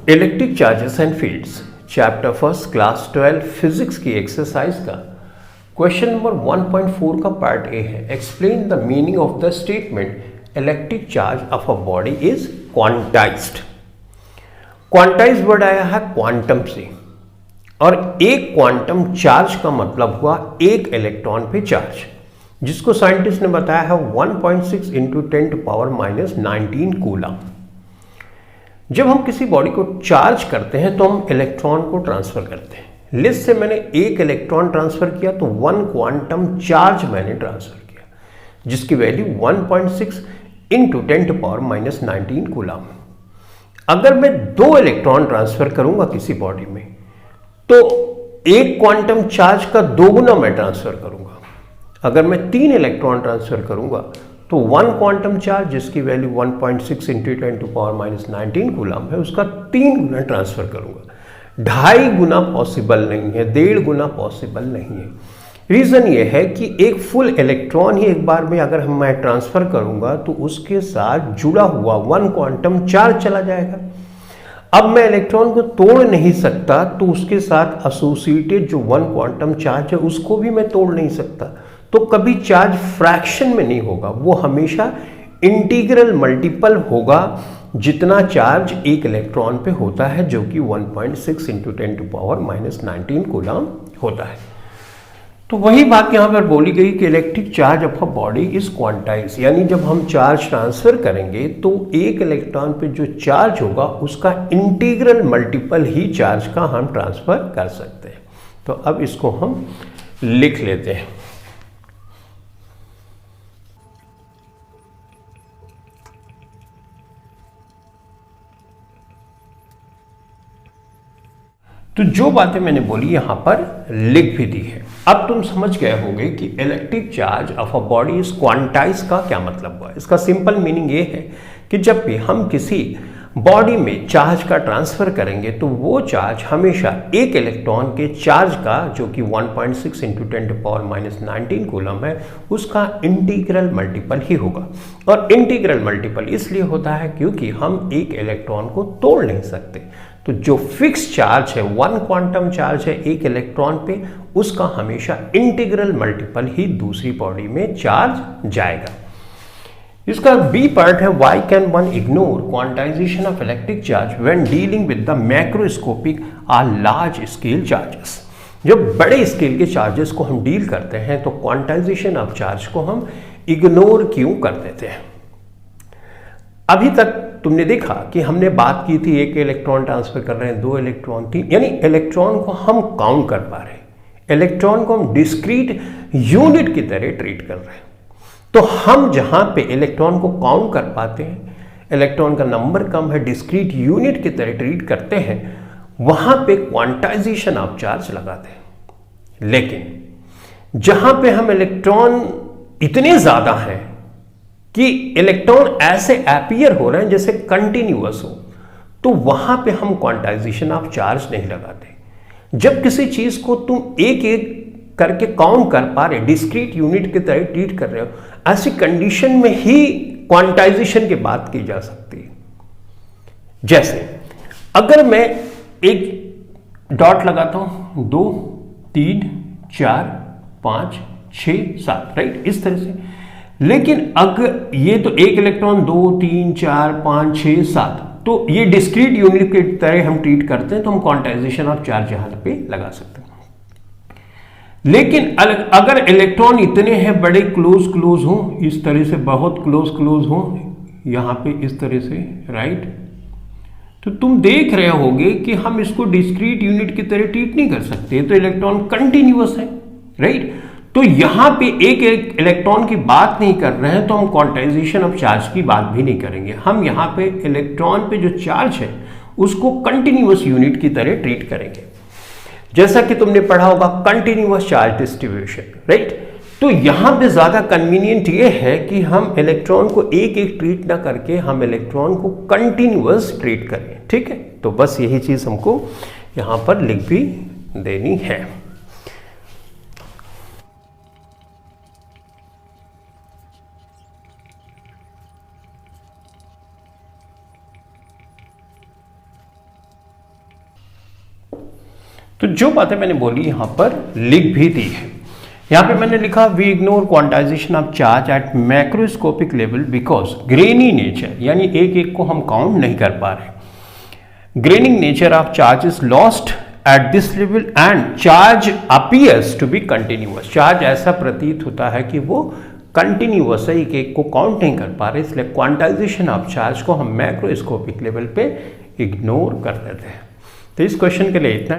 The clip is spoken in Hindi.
Electric charges and fields chapter first class 12 physics की एक्सरसाइज का क्वेश्चन नंबर 1.4 का पार्ट ए है। Explain the meaning of the statement electric charge of a body is quantized. Quantize word आया है क्वांटम से, और एक क्वांटम चार्ज का मतलब हुआ एक इलेक्ट्रॉन पे चार्ज, जिसको साइंटिस्ट ने बताया है 1.6 इंटू 10⁻⁻19 कूलम। जब हम किसी बॉडी को चार्ज करते हैं तो हम इलेक्ट्रॉन को ट्रांसफर करते हैं। लिस्ट से मैंने एक इलेक्ट्रॉन ट्रांसफर किया तो 1 क्वांटम चार्ज मैंने ट्रांसफर किया, जिसकी वैल्यू 1.6 इंटू 10⁻⁻19 कूलम। अगर मैं 2 इलेक्ट्रॉन ट्रांसफर करूंगा किसी बॉडी में तो एक क्वांटम चार्ज का 2 गुना मैं ट्रांसफर करूंगा। अगर मैं 3 इलेक्ट्रॉन ट्रांसफर करूंगा तो 1 क्वांटम चार्ज जिसकी वैल्यू 1.6 इंटू 10⁻⁻19 कूलम है, उसका 3 गुना ट्रांसफर करूंगा। 2.5 गुना पॉसिबल नहीं है, 1.5 गुना पॉसिबल नहीं है। रीजन ये है कि एक फुल इलेक्ट्रॉन ही एक बार में अगर मैं ट्रांसफर करूंगा तो उसके साथ जुड़ा हुआ 1 क्वांटम चार्ज चला जाएगा। अब मैं इलेक्ट्रॉन को तोड़ नहीं सकता, तो उसके साथ एसोसिएटेड जो 1 क्वांटम चार्ज है उसको भी मैं तोड़ नहीं सकता। तो कभी चार्ज फ्रैक्शन में नहीं होगा, वो हमेशा इंटीग्रल मल्टीपल होगा जितना चार्ज एक इलेक्ट्रॉन पे होता है, जो कि 1.6 इंटू 10⁻⁻19 कूलम होता है। तो वही बात यहां पर बोली गई कि electric charge of a body is quantize, यानी जब हम चार्ज ट्रांसफर करेंगे तो एक इलेक्ट्रॉन पे जो चार्ज होगा उसका इंटीग्रल मल्टीपल ही चार्ज का हम ट्रांसफर कर सकते हैं। तो अब इसको हम लिख लेते हैं। तो जो बातें मैंने बोली यहां पर लिख भी दी है। अब तुम समझ गए होंगे कि electric charge of a body is quantize का क्या मतलब हुआ। इसका सिंपल मीनिंग ये है कि जब भी हम किसी बॉडी में चार्ज का ट्रांसफर करेंगे तो वो चार्ज हमेशा एक इलेक्ट्रॉन के चार्ज का, जो कि 1.6 इंटू 10⁻⁻19 कूलम है, उसका इंटीग्रल मल्टीपल ही होगा। और इंटीग्रल मल्टीपल इसलिए होता है क्योंकि हम एक इलेक्ट्रॉन को तोड़ नहीं सकते। तो जो फिक्स चार्ज है, 1 क्वांटम चार्ज है एक इलेक्ट्रॉन पे, उसका हमेशा इंटीग्रल मल्टीपल ही दूसरी बॉडी में चार्ज जाएगा। इसका बी पार्ट है, why can one ignore quantisation of electric charge when dealing with the macroscopic और लार्ज स्केल चार्जेस। जब बड़े स्केल के चार्जेस को हम डील करते हैं तो क्वांटाइजेशन ऑफ चार्ज को हम इग्नोर क्यों कर देते हैं। अभी तक तुमने देखा कि हमने बात की थी एक इलेक्ट्रॉन ट्रांसफर कर रहे हैं, 2 इलेक्ट्रॉन, 3, यानी इलेक्ट्रॉन को हम काउंट कर पा रहे हैं, इलेक्ट्रॉन को हम डिस्क्रीट यूनिट की तरह ट्रीट कर रहे हैं। तो हम जहां पे इलेक्ट्रॉन को काउंट कर पाते हैं, इलेक्ट्रॉन का नंबर कम है, डिस्क्रीट यूनिट की तरह ट्रीट करते हैं, वहां पे क्वांटाइजेशन ऑफ चार्ज लगाते हैं। लेकिन जहां पे हम इलेक्ट्रॉन इतने ज्यादा हैं कि इलेक्ट्रॉन ऐसे अपीयर हो रहे हैं जैसे कंटिन्यूअस हो, तो वहां पे हम क्वांटाइजेशन ऑफ चार्ज नहीं लगाते। जब किसी चीज को तुम एक एक करके काउंट कर पा रहे, डिस्क्रीट यूनिट की तरह ट्रीट कर रहे हो, ऐसी कंडीशन में ही क्वांटाइजेशन की बात की जा सकती है। जैसे अगर मैं एक डॉट लगाता हूं, 2, 3, 4, 5, 6, 7, राइट, इस तरह से। लेकिन अगर ये तो एक इलेक्ट्रॉन 2, 3, 4, 5, 6, 7, तो ये डिस्क्रीट यूनिट की तरह हम ट्रीट करते हैं, तो हम क्वांटाइजेशन ऑफ चार्ज यहां पे लगा सकते हैं। लेकिन अगर इलेक्ट्रॉन इतने हैं बड़े क्लोज हो, इस तरह से बहुत क्लोज हो, यहां पे इस तरह से, राइट, तो तुम देख रहे होगे कि हम इसको डिस्क्रीट यूनिट की तरह ट्रीट नहीं कर सकते, तो इलेक्ट्रॉन कंटिन्यूअस है, राइट। तो यहां पे एक इलेक्ट्रॉन की बात नहीं कर रहे हैं, तो हम क्वांटाइजेशन ऑफ चार्ज की बात भी नहीं करेंगे। हम यहां पे इलेक्ट्रॉन पे जो चार्ज है उसको कंटिन्यूअस यूनिट की तरह ट्रीट करेंगे, जैसा कि तुमने पढ़ा होगा कंटिन्यूअस चार्ज डिस्ट्रीब्यूशन, राइट। तो यहां पे ज्यादा कन्वीनियंट ये है कि हम इलेक्ट्रॉन को एक एक ट्रीट ना करके हम इलेक्ट्रॉन को कंटिन्यूअस ट्रीट करें, ठीक है। तो बस यही चीज हमको यहां पर लिख भी देनी है। तो जो बातें मैंने बोली यहाँ पर लिख भी दी है। यहाँ पे मैंने लिखा we ignore quantisation of charge at macroscopic level because grainy nature, यानी एक एक को हम काउंट नहीं कर पा रहे। Graining nature of charge is lost at this level and charge appears to be continuous. Charge ऐसा प्रतीत होता है कि वो कंटिन्यूअस है, एक एक को काउंट नहीं कर पा रहे, इसलिए क्वांटाइजेशन ऑफ चार्ज को हम मैक्रोस्कोपिक लेवल पे इग्नोर कर देते हैं। तो इस क्वेश्चन के लिए इतना।